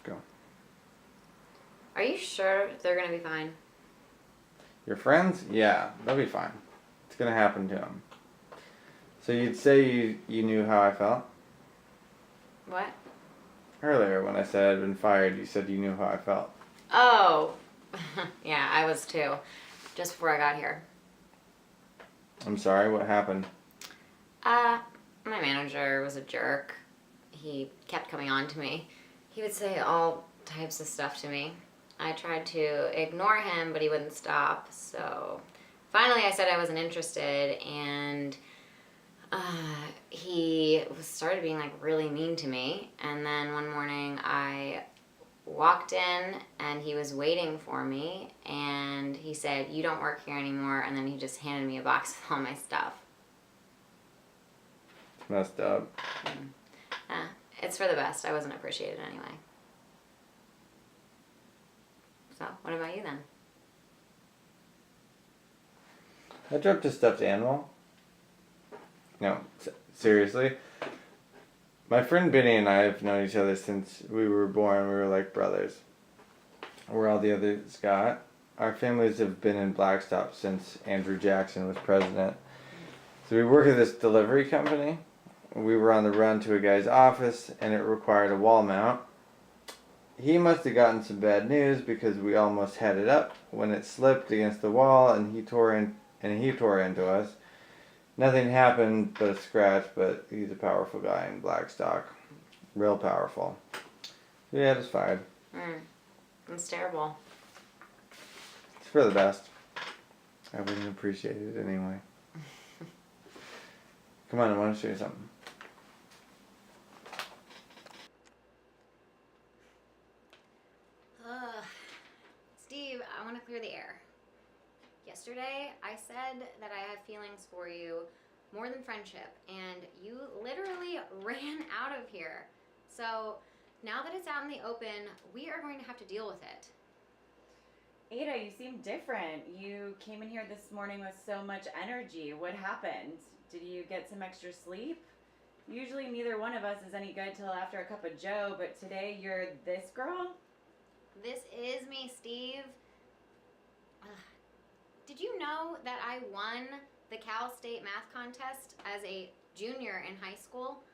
Go. Are you sure they're gonna be fine? Your friends? Yeah, they'll be fine. It's gonna happen to them. So you'd say you knew how I felt? What? Earlier when I said I'd been fired, you said you knew how I felt. Oh, yeah, I was too. Just before I got here. I'm sorry, what happened? My manager was a jerk. He kept coming on to me. He would say all types of stuff to me. I tried to ignore him, but he wouldn't stop. So finally I said I wasn't interested, and he started being like really mean to me. And then one morning I walked in and he was waiting for me, and he said, "You don't work here anymore," and then he just handed me a box with all my stuff. It's messed up. It's for the best. I wasn't appreciated anyway. So, what about you then? I dropped a stuffed animal. No, seriously. My friend Benny and I have known each other since we were born. We were like brothers. We're all the others got. Our families have been in Blackstock since Andrew Jackson was president. So we work at this delivery company. We were on the run to a guy's office, and it required a wall mount. He must have gotten some bad news because we almost had it up when it slipped against the wall, and he tore into us. Nothing happened but a scratch, but he's a powerful guy in Blackstock. Real powerful. Yeah, it was fired. It's terrible. It's for the best. I wouldn't appreciate it anyway. Come on, I want to show you something. Steve, I want to clear the air. Yesterday, I said that I have feelings for you more than friendship, and you literally ran out of here. So, now that it's out in the open, we are going to have to deal with it. Ada, you seem different. You came in here this morning with so much energy. What happened? Did you get some extra sleep? Usually neither one of us is any good till after a cup of joe, but today you're this girl? This is me, Steve. Did you know that I won the Cal State math contest as a junior in high school?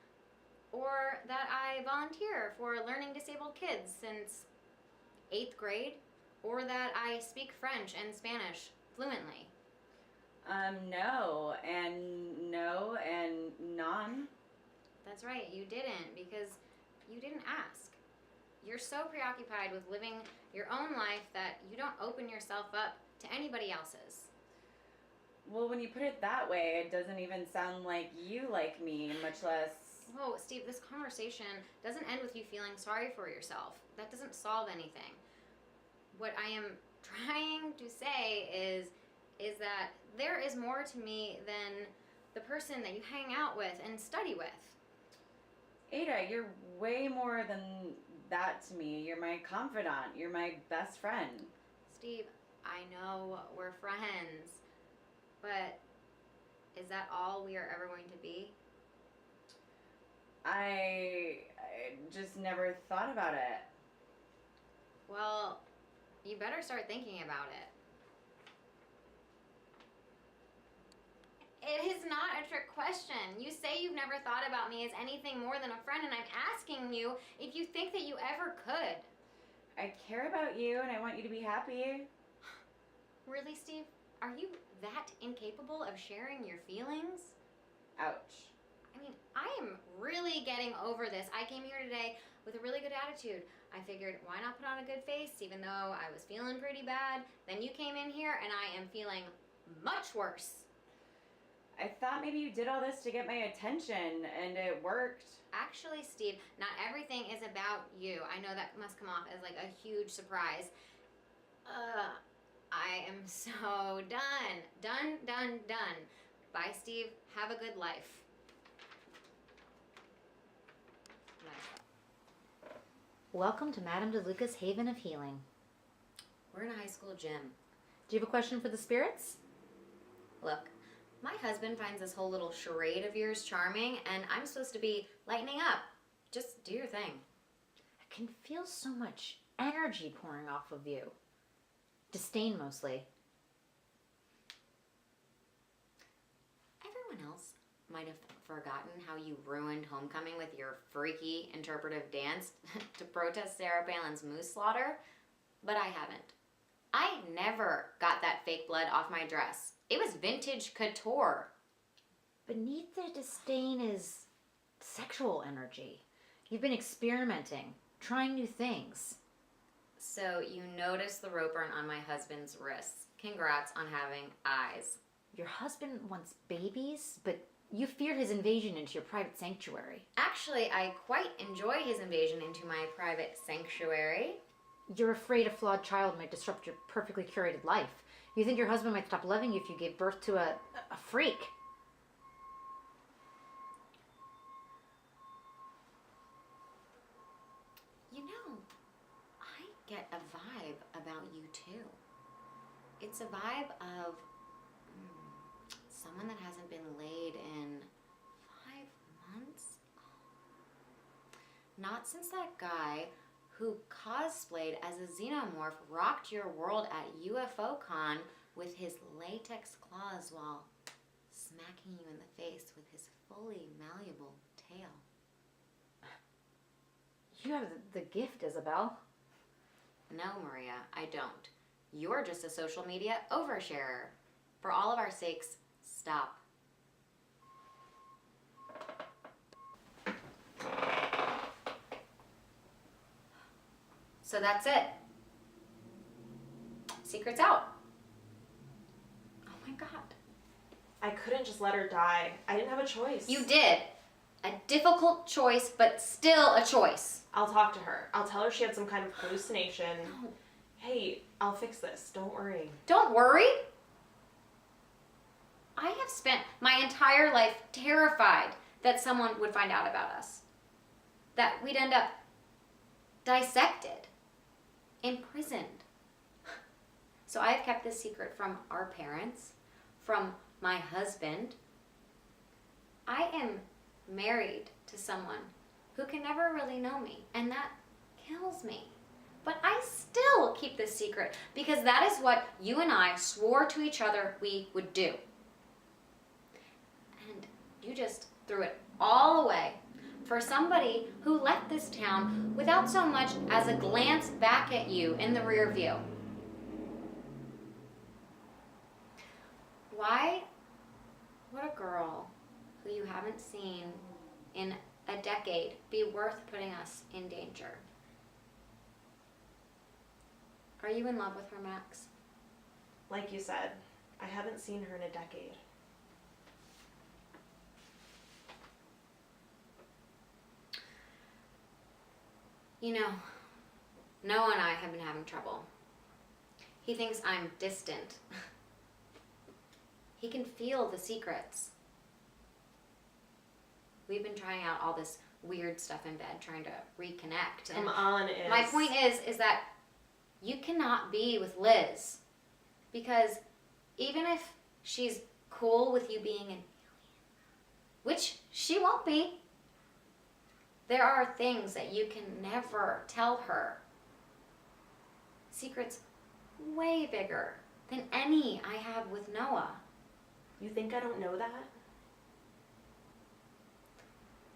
Or that I volunteer for learning disabled kids since 8th grade? Or that I speak French and Spanish fluently? No, and none. That's right, you didn't, because you didn't ask. You're so preoccupied with living your own life that you don't open yourself up to anybody else's. Well, when you put it that way, it doesn't even sound like you like me, much less... Whoa, Steve, this conversation doesn't end with you feeling sorry for yourself. That doesn't solve anything. What I am trying to say is that there is more to me than the person that you hang out with and study with. Ada, you're way more than that to me. You're my confidant. You're my best friend. Steve, I know we're friends, but is that all we are ever going to be? I just never thought about it. Well, you better start thinking about it. It is not a trick question. You say you've never thought about me as anything more than a friend, and I'm asking you if you think that you ever could. I care about you, and I want you to be happy. Really, Steve? Are you that incapable of sharing your feelings? Ouch. I mean, I am really getting over this. I came here today with a really good attitude. I figured, why not put on a good face, even though I was feeling pretty bad? Then you came in here, and I am feeling much worse. I thought maybe you did all this to get my attention, and it worked. Actually, Steve, not everything is about you. I know that must come off as like a huge surprise. I am so done. Done. Bye, Steve. Have a good life. Welcome to Madame DeLuca's Haven of Healing. We're in a high school gym. Do you have a question for the spirits? Look, my husband finds this whole little charade of yours charming, and I'm supposed to be lightening up. Just do your thing. can feel so much energy pouring off of you. Disdain mostly. Everyone else might have forgotten how you ruined homecoming with your freaky interpretive dance to protest Sarah Palin's moose slaughter, but I haven't. I never got that fake blood off my dress. It was vintage couture. Beneath the disdain is sexual energy. You've been experimenting, trying new things. So you noticed the rope burn on my husband's wrists. Congrats on having eyes. Your husband wants babies, but you fear his invasion into your private sanctuary. Actually, I quite enjoy his invasion into my private sanctuary. You're afraid a flawed child might disrupt your perfectly curated life. You think your husband might stop loving you if you gave birth to a freak. You know, I get a vibe about you too. It's a vibe of someone that hasn't been laid in 5 months. Not since that guy who cosplayed as a xenomorph rocked your world at UFO Con with his latex claws while smacking you in the face with his fully malleable tail. You have the gift, Isabel. No, Maria, I don't. You're just a social media oversharer. For all of our sakes, stop. So that's it. Secret's out. Oh my God. I couldn't just let her die. I didn't have a choice. You did. A difficult choice, but still a choice. I'll talk to her. I'll tell her she had some kind of hallucination. No. Hey, I'll fix this. Don't worry. Don't worry. I have spent my entire life terrified that someone would find out about us. That we'd end up dissected, imprisoned. So I have kept this secret from our parents, from my husband. I am married to someone who can never really know me, and that kills me. But I still keep this secret because that is what you and I swore to each other we would do. And you just threw it all away for somebody who left this town without so much as a glance back at you in the rear view. Why would a girl who you haven't seen in a decade be worth putting us in danger? Are you in love with her, Max? Like you said, I haven't seen her in a decade. You know, Noah and I have been having trouble. He thinks I'm distant. He can feel the secrets. We've been trying out all this weird stuff in bed, trying to reconnect. And Come on, Is. my point is that you cannot be with Liz. Because even if she's cool with you being an alien, which she won't be, there are things that you can never tell her. Secrets way bigger than any I have with Noah. You think I don't know that?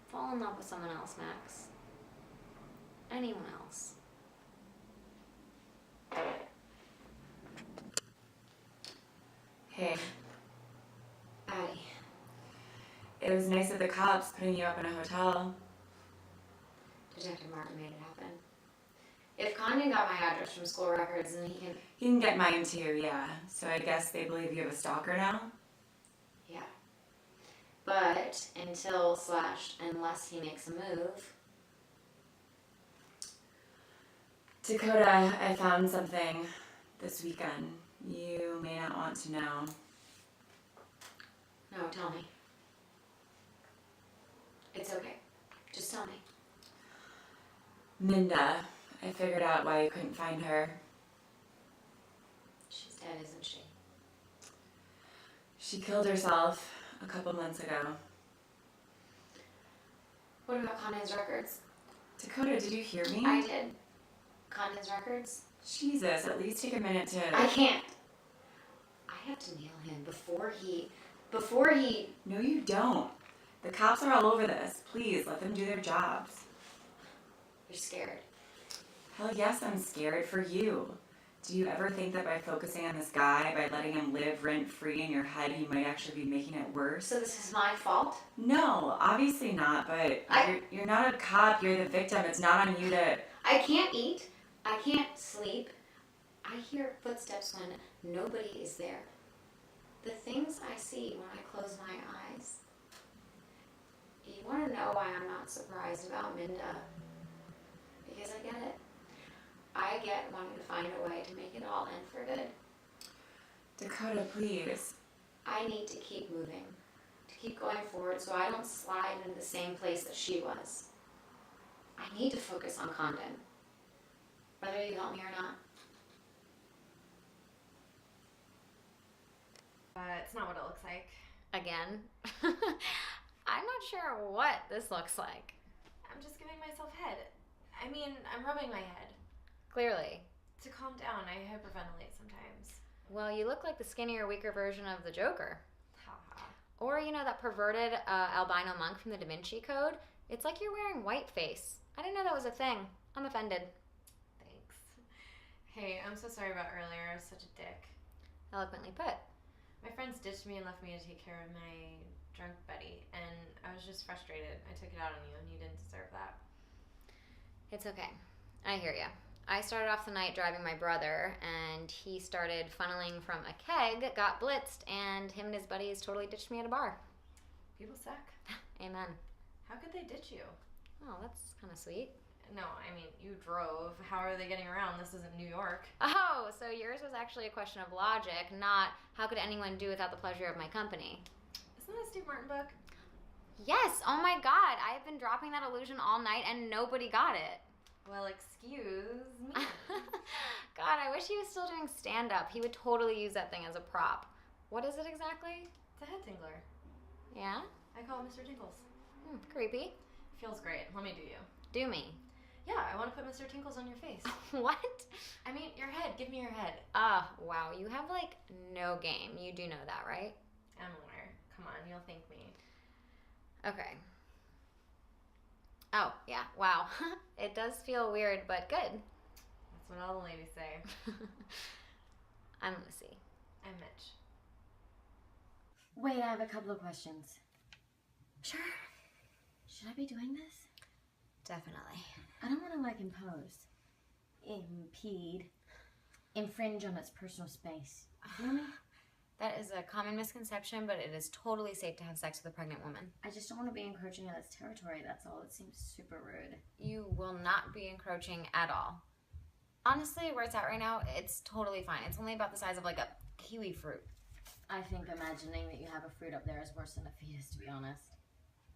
Fall in love with someone else, Max. Anyone else. Hey, Addie. it was nice of the cops putting you up in a hotel. Detective Martin made it happen. If Condon got my address from school records, then he can... You can get mine too, yeah. So I guess they believe you have a stalker now? Yeah. But unless he makes a move... Dakota, I found something this weekend you may not want to know. No, tell me. It's okay. Just tell me. Minda, I figured out why you couldn't find her. She's dead, isn't she? She killed herself a couple months ago. What about Condon's records? Dakota, did you hear me? I did. Condon's records? Jesus, at least take a minute to... I can't. I have to nail him before he... No, you don't. The cops are all over this. Please, let them do their jobs. You're scared. Hell yes, I'm scared for you. Do you ever think that by focusing on this guy, by letting him live rent-free in your head, you might actually be making it worse? So this is my fault? No, obviously not, but you're not a cop, you're the victim. It's not on you to... I can't eat. I can't sleep. I hear footsteps when nobody is there. The things I see when I close my eyes. You want to know why I'm not surprised about Minda? Because I get it. I get wanting to find a way to make it all end for good. Dakota, please. I need to keep moving, to keep going forward so I don't slide into the same place that she was. I need to focus on Condon, whether you help me or not. It's not what it looks like. Again? I'm not sure what this looks like. I'm just giving myself head. I mean, I'm rubbing my head. Clearly. To calm down, I hyperventilate sometimes. Well, you look like the skinnier, weaker version of the Joker. Haha. Or, you know, that perverted albino monk from the Da Vinci Code? It's like you're wearing whiteface. I didn't know that was a thing. I'm offended. Thanks. Hey, I'm so sorry about earlier. I was such a dick. Eloquently put. My friends ditched me and left me to take care of my drunk buddy, and I was just frustrated. I took it out on you, and you didn't deserve that. It's okay. I hear ya. I started off the night driving my brother, and he started funneling from a keg, got blitzed, and him and his buddies totally ditched me at a bar. People suck. Amen. How could they ditch you? Oh, that's kind of sweet. No, I mean, you drove. How are they getting around? This isn't New York. Oh, so yours was actually a question of logic, not how could anyone do without the pleasure of my company. Isn't that a Steve Martin book? Yes, oh my god, I've been dropping that illusion all night and nobody got it. Well, excuse me. God, I wish he was still doing stand-up. He would totally use that thing as a prop. What is it exactly? It's a head tingler. Yeah? I call it Mr. Tinkles. Creepy. Feels great. Let me do you. Do me. Yeah, I want to put Mr. Tinkles on your face. What? I mean, your head. Give me your head. Wow, you have like no game. You do know that, right? I'm aware. Come on, you'll thank me. Okay. Oh, yeah, wow. It does feel weird, but good. That's what all the ladies say. I'm Lucy. I'm Mitch. Wait, I have a couple of questions. Sure. Should I be doing this? Definitely. I don't want to, like, impose, impede, infringe on its personal space. You feel me? That is a common misconception, but it is totally safe to have sex with a pregnant woman. I just don't want to be encroaching on its territory, that's all. It seems super rude. You will not be encroaching at all. Honestly, where it's at right now, it's totally fine. It's only about the size of like a kiwi fruit. I think imagining that you have a fruit up there is worse than a fetus, to be honest.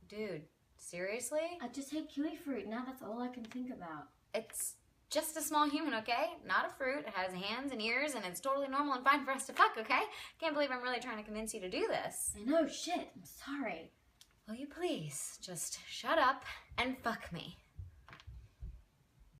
Dude, seriously? I just hate kiwi fruit. Now that's all I can think about. It's just a small human, okay? Not a fruit. It has hands and ears, and it's totally normal and fine for us to fuck, okay? Can't believe I'm really trying to convince you to do this. I know, shit. I'm sorry. Will you please just shut up and fuck me?